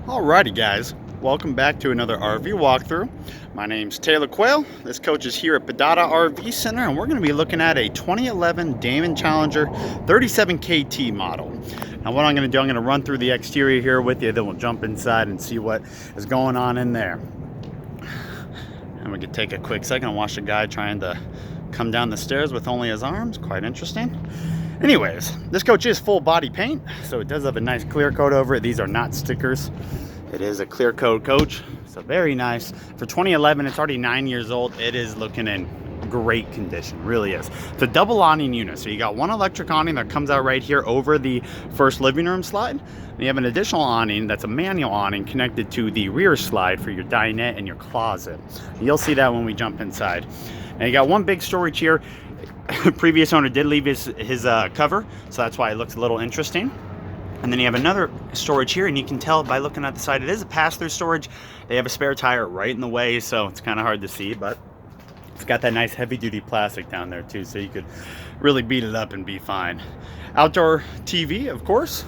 Alrighty guys, welcome back to another RV walkthrough. My name's Taylor Quayle. This coach is here at Pedata RV Center, and we're going to be looking at a 2011 Damon Challenger 37KT model. Now what I'm going to do, I'm going to run through the exterior here with you, then we'll jump inside and see what is going on in there. And we could take a quick second and watch a guy trying to come down the stairs with only his arms. Quite interesting. Anyways, this coach is full body paint, so it does have a nice clear coat over it. These are not stickers. It is a clear coat coach, so very nice. For 2011, it's already 9 years old. It is looking in great condition, really is. It's a double awning unit, so you got one electric awning that comes out right here over the first living room slide. And you have an additional awning that's a manual awning connected to the rear slide for your dinette and your closet. You'll see that when we jump inside. And you got one big storage here. Previous owner did leave his cover, so that's why it looks a little interesting. And then you have another storage here, and you can tell by looking at the side, it is a pass-through storage. They have a spare tire right in the way, so it's kind of hard to see, but it's got that nice heavy-duty plastic down there too, so you could really beat it up and be fine. Outdoor TV, of course.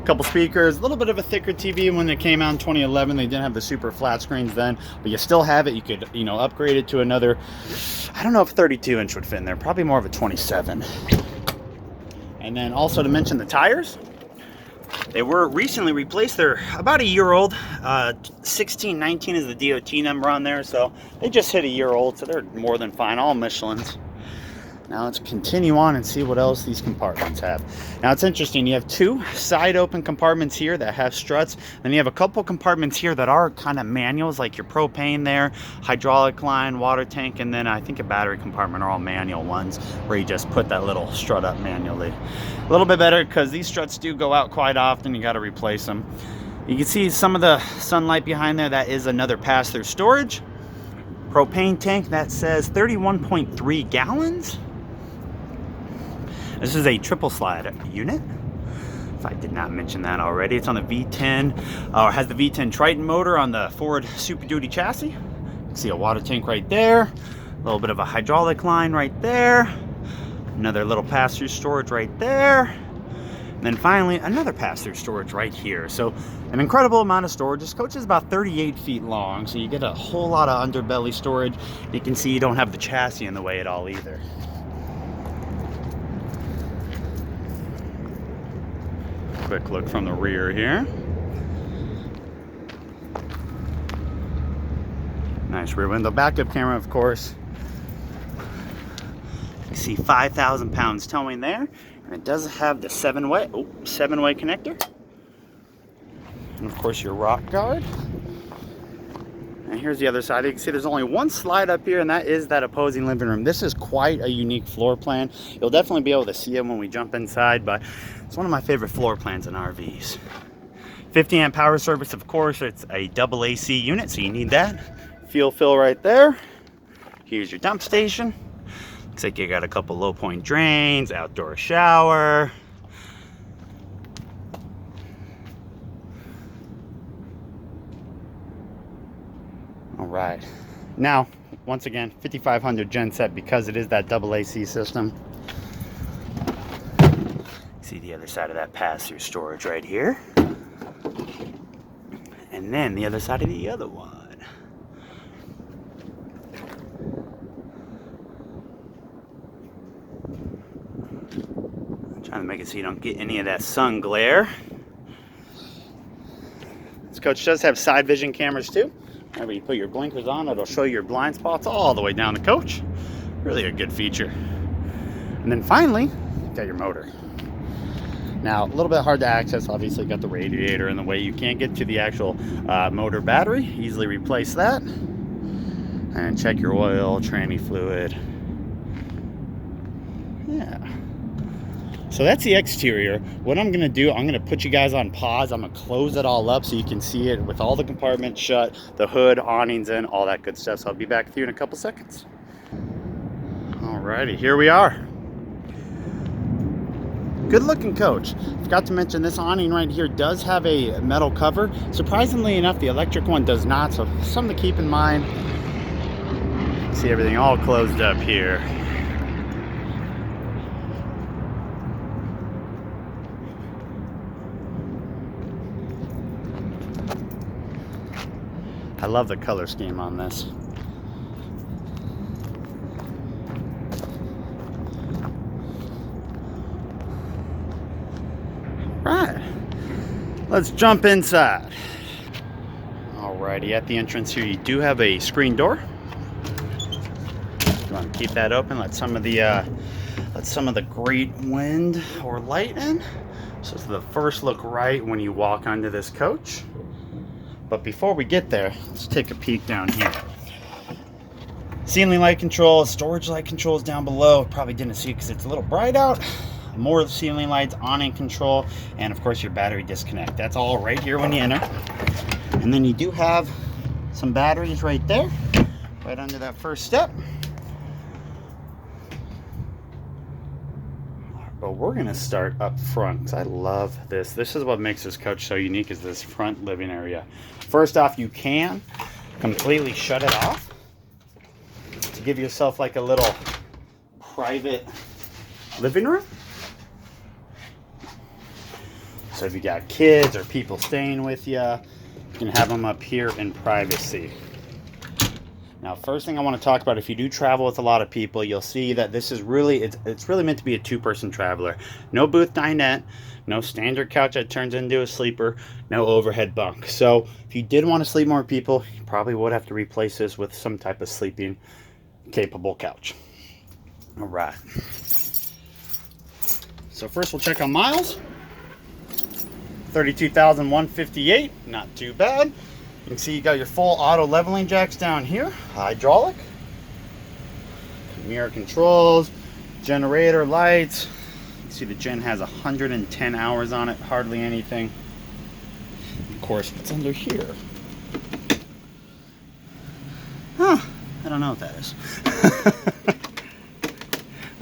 A couple speakers, a little bit of a thicker TV. When it came out in 2011, they didn't have the super flat screens then, but you still have it. You could, upgrade it to another, I don't know if 32-inch would fit in there, probably more of a 27. And then also to mention the tires, they were recently replaced. They're about a year old. 1619 is the DOT number on there, so they just hit a year old, so they're more than fine. All Michelins. Now let's continue on and see what else these compartments have. Now it's interesting, you have two side open compartments here that have struts, and you have a couple compartments here that are kind of manuals, like your propane there, hydraulic line, water tank, and then I think a battery compartment are all manual ones where you just put that little strut up manually. A little bit better because these struts do go out quite often. You got to replace them. You can see some of the sunlight behind there. That is another pass-through storage. Propane tank that says 31.3 gallons. This is a triple slide unit, if I did not mention that already. It's on the V10, has the V10 Triton motor on the Ford Super Duty chassis. You can see a water tank right there, a little bit of a hydraulic line right there, another little pass-through storage right there, and then finally another pass-through storage right here. So an incredible amount of storage. This coach is about 38 feet long, so you get a whole lot of underbelly storage. You can see you don't have the chassis in the way at all either. Quick look from the rear here. Nice rear window backup camera, of course. You see 5,000 pounds towing there, and it does have the seven-way connector, and of course your rock guard. And here's the other side. You can see there's only one slide up here, and that is that opposing living room. This is quite a unique floor plan. You'll definitely be able to see it when we jump inside, but it's one of my favorite floor plans in RVs. 50 amp power service, of course. It's a double AC unit, so you need that. Fuel fill right there. Here's your dump station. Looks like you got a couple low point drains, outdoor shower. All right, now once again 5500 gen set because it is that double AC system. See the other side of that pass-through storage right here, and then the other side of the other one. I'm trying to make it so you don't get any of that sun glare. This coach does have side vision cameras too. Whenever you put your blinkers on, it'll show your blind spots all the way down the coach. Really a good feature. And then finally, you got your motor. Now, a little bit hard to access. Obviously, got the radiator in the way. You can't get to the actual motor battery. Easily replace that. And check your oil, tranny fluid. Yeah. So that's the exterior. What I'm gonna do, I'm gonna put you guys on pause. I'm gonna close it all up so you can see it with all the compartments shut, the hood, awnings in, all that good stuff. So I'll be back with you in a couple seconds. Alrighty, here we are. Good looking coach. Forgot to mention this awning right here does have a metal cover. Surprisingly enough, the electric one does not, so something to keep in mind. See everything all closed up here. I love the color scheme on this. Right, let's jump inside. Alrighty, at the entrance here you do have a screen door. You want to keep that open, let some of the great wind or light in. So it's the first look right when you walk onto this coach. But before we get there, let's take a peek down here. Ceiling light control, storage light controls down below. Probably didn't see it because it's a little bright out. More ceiling lights, awning control, and of course your battery disconnect. That's all right here when you enter. And then you do have some batteries right there, right under that first step. But we're gonna start up front because I love this. This is what makes this coach so unique, is this front living area. First off, you can completely shut it off to give yourself like a little private living room. So if you got kids or people staying with you, you can have them up here in privacy. Now, first thing I want to talk about, if you do travel with a lot of people, you'll see that this is really, it's really meant to be a two-person traveler. No booth dinette, no standard couch that turns into a sleeper, no overhead bunk. So if you did want to sleep more people, you probably would have to replace this with some type of sleeping capable couch. All right. So first we'll check on miles. 32,158, not too bad. You can see you got your full auto leveling jacks down here, hydraulic, mirror controls, generator lights. You can see the gen has 110 hours on it, hardly anything. Of course, what's under here? Huh, I don't know what that is.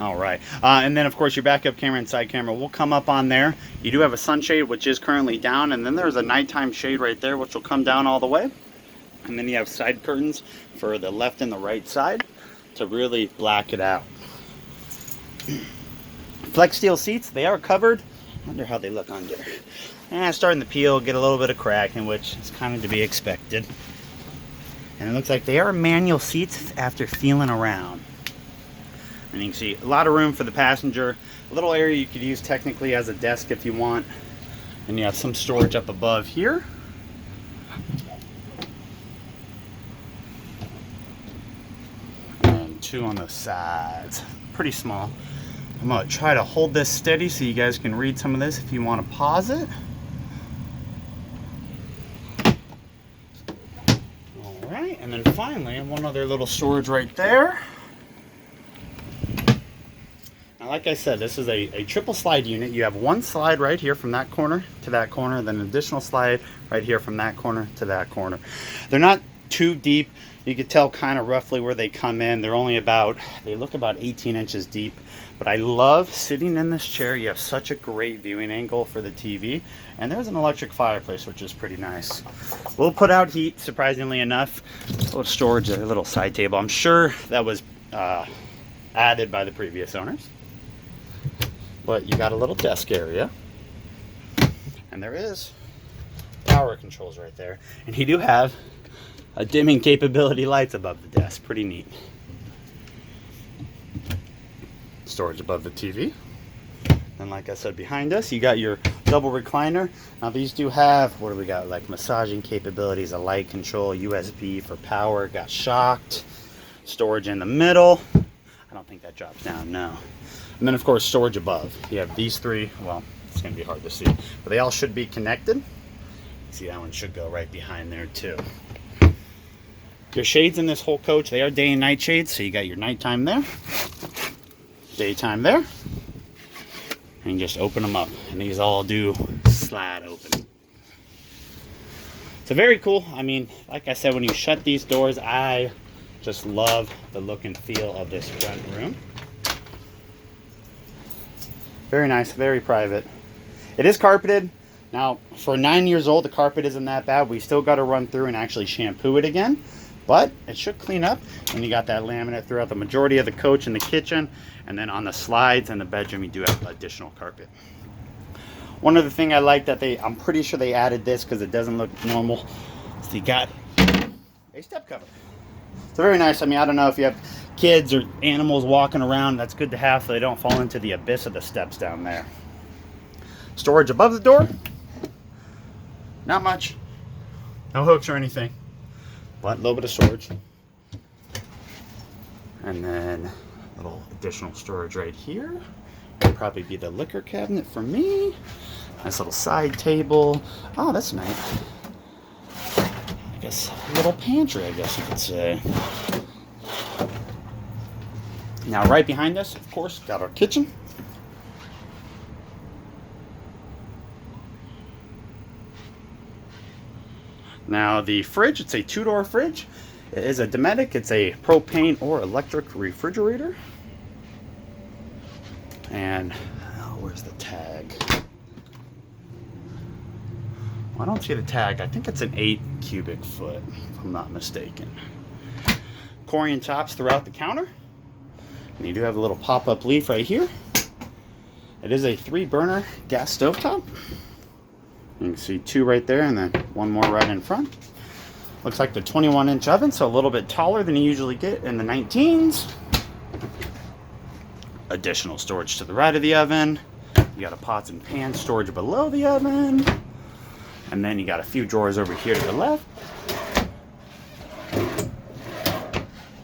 All right, and then of course your backup camera and side camera will come up on there. You do have a sunshade, which is currently down, and then there's a nighttime shade right there, which will come down all the way. And then you have side curtains for the left and the right side to really black it out. Flex steel seats, they are covered. I wonder how they look under. Starting to peel, get a little bit of cracking, which is kind of to be expected. And it looks like they are manual seats after feeling around. And you can see a lot of room for the passenger. A little area you could use technically as a desk if you want. And you have some storage up above here. And two on the sides. Pretty small. I'm going to try to hold this steady so you guys can read some of this if you want to pause it. Alright, and then finally, one other little storage right there. Like I said, this is a triple slide unit. You have one slide right here from that corner to that corner, then an additional slide right here from that corner to that corner. They're not too deep. You can tell kind of roughly where they come in. They're only they look about 18 inches deep. But I love sitting in this chair. You have such a great viewing angle for the TV. And there's an electric fireplace, which is pretty nice. We'll put out heat, surprisingly enough. A little storage there, a little side table. I'm sure that was added by the previous owners. But you got a little desk area, and there is power controls right there. And you do have a dimming capability lights above the desk. Pretty neat. Storage above the TV. And like I said, behind us, you got your double recliner. Now these do have, what do we got? Like massaging capabilities, a light control, USB for power, got shocked, storage in the middle. I don't think that drops down, no. And then of course storage above. You have these three, well, it's gonna be hard to see, but they all should be connected. See, that one should go right behind there too. Your shades in this whole coach, they are day and night shades, so you got your nighttime there, daytime there, and you just open them up, and these all do slide open. So very cool. I mean, like I said, when you shut these doors, I just love the look and feel of this front room. Very nice, very private. It is carpeted. Now, for 9 years old, the carpet isn't that bad. We still got to run through and actually shampoo it again, but it should clean up. And you got that laminate throughout the majority of the coach and the kitchen, and then on the slides and the bedroom, you do have additional carpet. One other thing I like that I'm pretty sure they added this because it doesn't look normal. So you got a step cover. It's very nice. I mean, I don't know if you have kids or animals walking around, that's good to have so they don't fall into the abyss of the steps down there. Storage above the door. Not much. No hooks or anything, but a little bit of storage. And then a little additional storage right here. Would probably be the liquor cabinet for me. Nice little side table. Oh, that's nice. I guess a little pantry, I guess you could say. Now, right behind us, of course, got our kitchen. Now, the fridge, it's a two-door fridge. It is a Dometic. It's a propane or electric refrigerator. And, oh, where's the tag? Well, I don't see the tag. I think it's an 8 cubic foot, if I'm not mistaken. Corian tops throughout the counter. And you do have a little pop-up leaf right here. It is a 3-burner gas stovetop. You can see 2 right there and then 1 more right in front. Looks like the 21-inch oven, so a little bit taller than you usually get in the 19s. Additional storage to the right of the oven. You got a pots and pans storage below the oven. And then you got a few drawers over here to the left.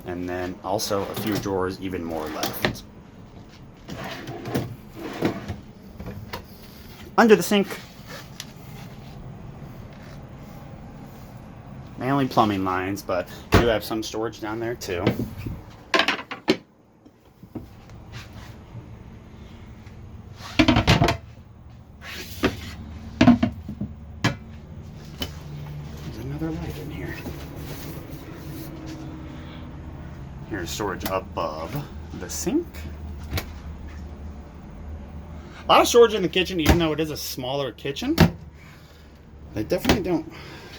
And then also a few drawers even more left. Under the sink, mainly plumbing lines, but you do have some storage down there too. There's another light in here. Here's storage above the sink. A lot of storage in the kitchen, even though it is a smaller kitchen. They definitely don't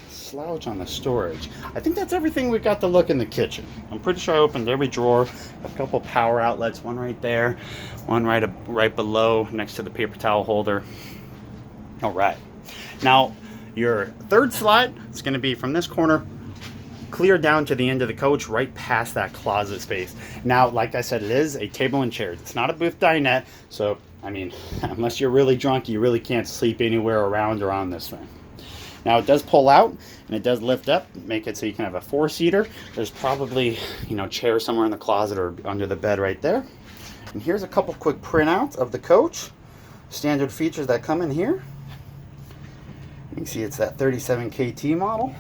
slouch on the storage. I think that's everything we've got to look in the kitchen. I'm pretty sure I opened every drawer. A couple power outlets, one right there, one right below next to the paper towel holder. All right. Now, your third slide is going to be from this corner clear down to the end of the coach, right past that closet space. Now, like I said, it is a table and chairs. It's not a booth dinette, so I mean, unless you're really drunk, you really can't sleep anywhere around or on this thing. Now, it does pull out and it does lift up, make it so you can have a 4-seater. There's probably, you know, chairs somewhere in the closet or under the bed right there. And here's a couple quick printouts of the coach. Standard features that come in here. You can see it's that 37 KT model.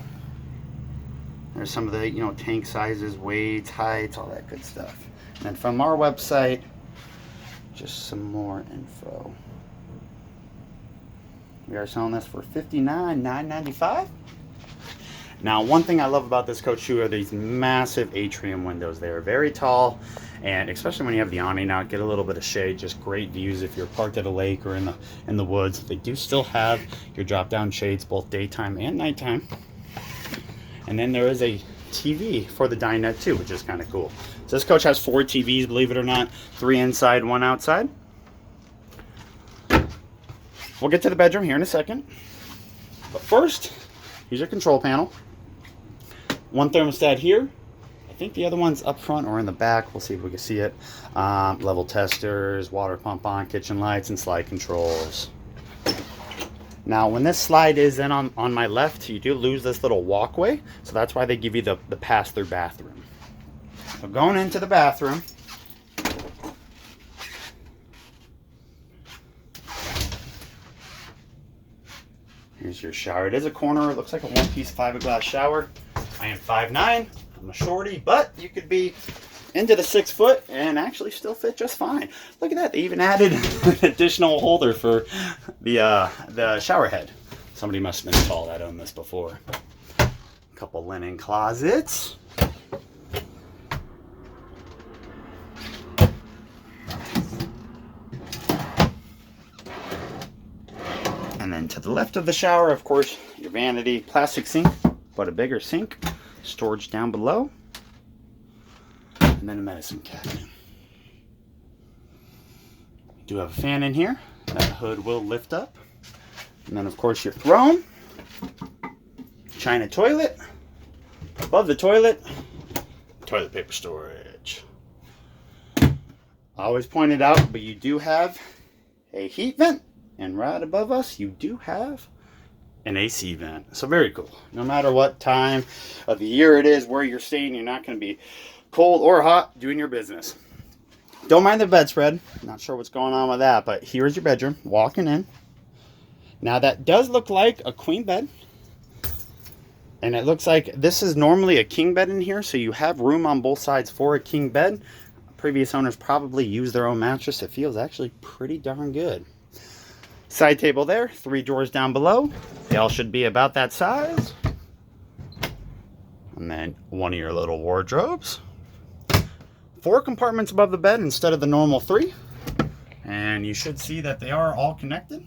There's some of the, you know, tank sizes, weights, heights, all that good stuff. And then from our website, just some more info. We are selling this for $59,995. Now, one thing I love about this coach too are these massive atrium windows. They are very tall, and especially when you have the awning out, get a little bit of shade. Just great views if you're parked at a lake or in the woods. They do still have your drop-down shades, both daytime and nighttime. And then there is a TV for the dinette too, which is kind of cool. So this coach has 4 TVs, believe it or not, 3 inside, 1 outside. We'll get to the bedroom here in a second. But first, here's your control panel. 1 thermostat here. I think the other one's up front or in the back. We'll see if we can see it. Level testers, water pump on, kitchen lights, and slide controls. Now, when this slide is in on my left, you do lose this little walkway. So that's why they give you the pass-through bathroom. So going into the bathroom, here's your shower. It is a corner. It looks like a 1-piece fiberglass shower. I am 5'9". I'm a shorty, but you could be into the 6 foot and actually still fit just fine. Look at that. They even added an additional holder for the shower head. Somebody must have been tall that owned this before. A couple linen closets. And then to the left of the shower, of course, your vanity, plastic sink, but a bigger sink, storage down below, and then a medicine cabinet. You do have a fan in here. That hood will lift up. And then, of course, your throne, china toilet, Above the toilet paper storage. I always point it out, but you do have a heat vent, and right above us you do have an AC vent. So very cool. No matter what time of the year it is, where you're staying, you're not going to be cold or hot doing your business. Don't mind the bedspread. Not sure what's going on with that, but here's your bedroom. Walking in. Now that does look like a queen bed. And it looks like this is normally a king bed in here, so you have room on both sides for a king bed. Previous owners probably used their own mattress. It feels actually pretty darn good. Side table there, 3 drawers down below. They all should be about that size. And then one of your little wardrobes. 4 compartments above the bed instead of the normal 3. And you should see that they are all connected.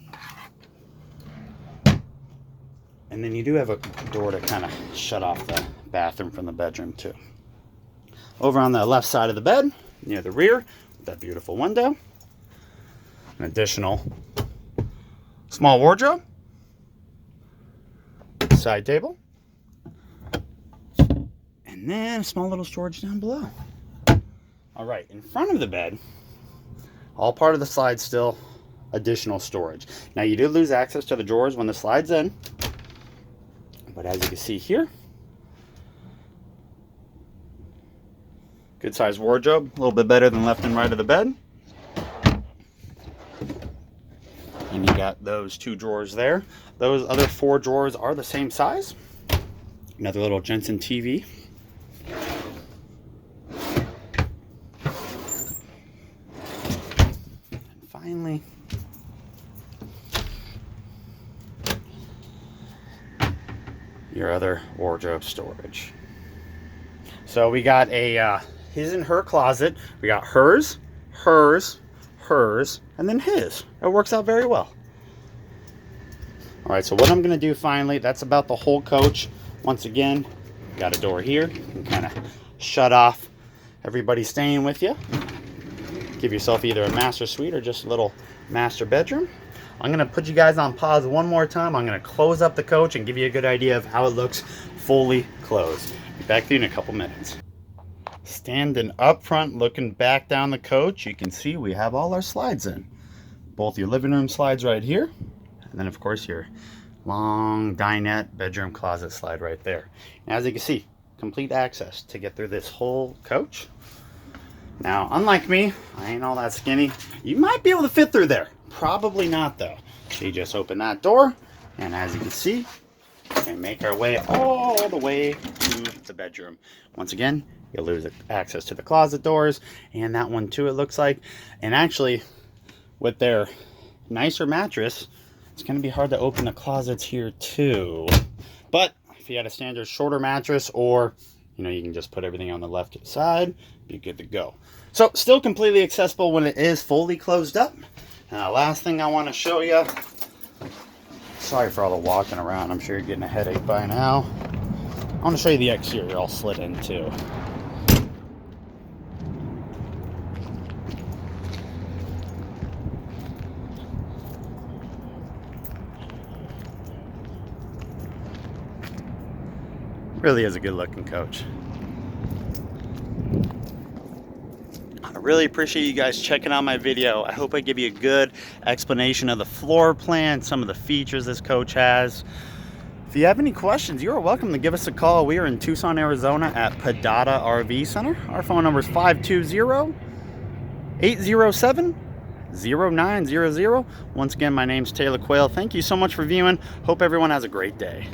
And then you do have a door to kind of shut off the bathroom from the bedroom too. Over on the left side of the bed, near the rear, with that beautiful window, an additional small wardrobe, side table, and then a small little storage down below. All right, in front of the bed, all part of the slide still, additional storage. Now you did lose access to the drawers when the slide's in, but as you can see here, good sized wardrobe, a little bit better than left and right of the bed. And you got those 2 drawers there. Those other 4 drawers are the same size. Another little Jensen TV. And finally, your other wardrobe storage. So we got a his and her closet. We got hers, hers, hers, and then his. It works out very well. All right, so what I'm gonna do finally, that's about the whole coach. Once again, got a door here. You can kind of shut off everybody staying with you. Give yourself either a master suite or just a little master bedroom. I'm gonna put you guys on pause one more time. I'm gonna close up the coach and give you a good idea of how it looks fully closed. Be back to you in a couple minutes. Standing up front, looking back down the coach, you can see we have all our slides in. Both your living room slides right here, and then of course your long dinette bedroom closet slide right there. And as you can see, complete access to get through this whole coach. Now, unlike me, I ain't all that skinny. You might be able to fit through there. Probably not though. So you just open that door, and as you can see, we can make our way all the way to the bedroom. Once again, you'll lose access to the closet doors, and that one too, it looks like. And actually, with their nicer mattress, it's going to be hard to open the closets here too. But if you had a standard shorter mattress, or you can just put everything on the left side, be good to go. So still completely accessible when it is fully closed up. Now, last thing I want to show you, sorry for all the walking around, I'm sure you're getting a headache by now. I want to show you the exterior all slid in too. Really is a good looking coach. I really appreciate you guys checking out my video. I hope I give you a good explanation of the floor plan, some of the features this coach has. If you have any questions, you are welcome to give us a call. We are in Tucson, Arizona at Pedata RV Center. Our phone number is 520-807-0900. Once again, my name's Taylor Quayle. Thank you so much for viewing. Hope everyone has a great day.